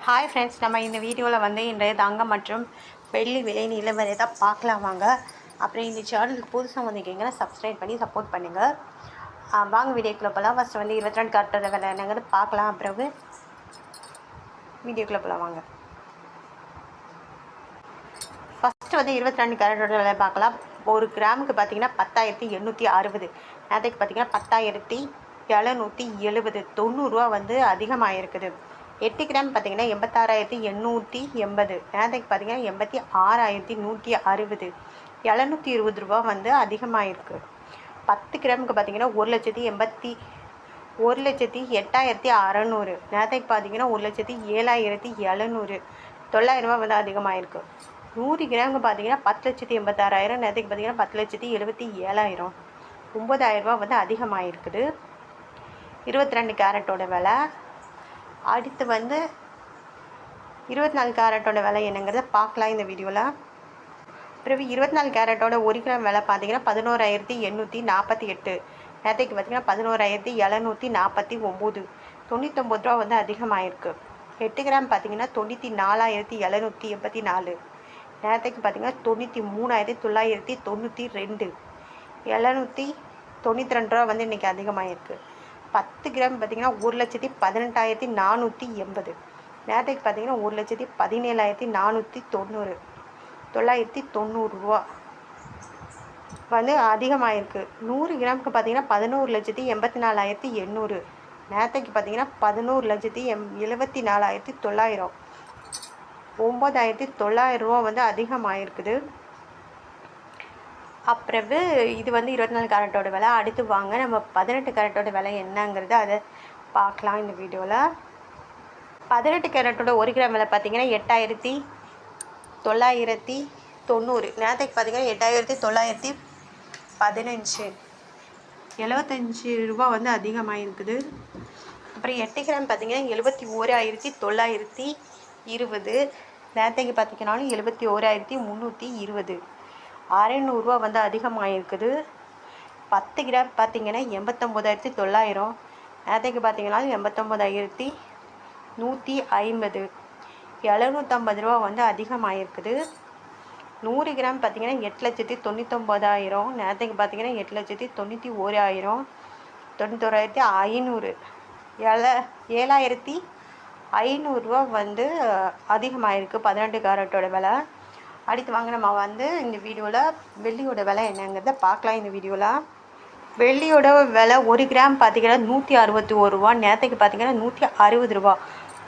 Hi friends, நம்ம இந்த வீடியோவில் வந்து இன்றைய தங்கம் மற்றும் வெள்ளி விலை நிலவரை தான் பார்க்கலாம் வாங்க. அப்புறம் இந்த சேனலுக்கு புதுசாக வந்திருக்கீங்கன்னா சப்ஸ்கிரைப் பண்ணி சப்போர்ட் பண்ணுங்கள். வாங்க வீடியோக்குள்ளே போகலாம். ஃபஸ்ட்டு வந்து 22 கேரட்டோட விலை என்னங்கிறது பார்க்கலாம். பிறகு வீடியோக்குள்ளே போகலாம் வாங்க. ஃபஸ்ட்டு வந்து 22 கேரட்டோட விலை பார்க்கலாம். ஒரு கிராமுக்கு பார்த்திங்கன்னா 10,860, நேற்றுக்கு பார்த்திங்கன்னா 10,770, 90 வந்து அதிகமாக இருக்குது. 8 கிராம் பார்த்திங்கன்னா 86,880, நேற்றுக்கு பார்த்திங்கன்னா 86,160, 720 ரூபா வந்து அதிகமாக இருக்குது. 10 கிராமுக்கு பார்த்திங்கன்னா 1,08,600, நேற்றுக்கு பார்த்திங்கன்னா 1,07,700, 900 ரூபா வந்து அதிகமாக இருக்குது. 100 கிராமுக்கு பார்த்திங்கன்னா 10,86,000, நேற்றுக்கு பார்த்திங்கன்னா 10,77,000, 9,000 ரூபா வந்து அதிகமாக இருக்குது. 22 கேரட்டோட விலை. அடுத்து வந்து 24 கேரட்டோட விலை என்னங்கிறத பார்க்கலாம் இந்த வீடியோவில். பிறகு 24 கேரட்டோட 1 கிராம் விலை பார்த்திங்கன்னா 11,848, நேற்றுக்கு பார்த்திங்கன்னா 11,749, 99 ரூபா வந்து அதிகமாக இருக்குது. 8 கிராம் பார்த்திங்கன்னா 94,784, நேற்றுக்கு பார்த்திங்கன்னா 93,992, 792 ரூபா வந்து இன்றைக்கி அதிகமாக இருக்குது. 10 கிராம் பார்த்திங்கன்னா 1,18,480, நேற்றுக்கு பார்த்திங்கன்னா 1,17,490, 990 ரூபா வந்து அதிகமாக இருக்குது. 100 கிராமுக்கு பார்த்திங்கன்னா 11,84,800, நேற்றுக்கு பார்த்திங்கன்னா 11,74,900, 9,900 ரூபா வந்து அதிகமாக இருக்குது. அப்புறம் இது வந்து 24 கேரட்டோட விலை. அடுத்து வாங்க நம்ம 18 கேரட்டோட விலை என்னங்கிறது அதை பார்க்கலாம் இந்த வீடியோவில். 18 கேரட்டோட 1 கிராம் விலை பார்த்திங்கன்னா 8,990, நேற்றுக்கு பார்த்திங்கன்னா 8,915, 75 ரூபா வந்து அதிகமாக இருக்குது. அப்புறம் 8 கிராம் பார்த்திங்கன்னா 71,920, நேற்றுக்கு பார்த்திங்கனாலும் 71,320, 600 ரூபா வந்து அதிகமாக இருக்குது. 10 கிராம் பார்த்திங்கன்னா 89,900, நேற்றுக்கு பார்த்திங்கன்னா 89,150, 750 ரூபா வந்து அதிகமாக இருக்குது. 100 கிராம் பார்த்திங்கன்னா 8,99,000, நேற்றுக்கு பார்த்திங்கன்னா 8,91,000, 91,500, 7,500 ரூபா வந்து அதிகமாக இருக்குது 18 கேரட்டோட விலை. அடுத்து வாங்க நம்ம வந்து இந்த வீடியோவில் வெள்ளியோட விலை என்னங்கிறத பார்க்கலாம் இந்த வீடியோவில். வெள்ளியோட விலை 1 கிராம் பார்த்திங்கன்னா 161 ரூபா, நேற்றுக்கு பார்த்திங்கன்னா 160 ரூபா,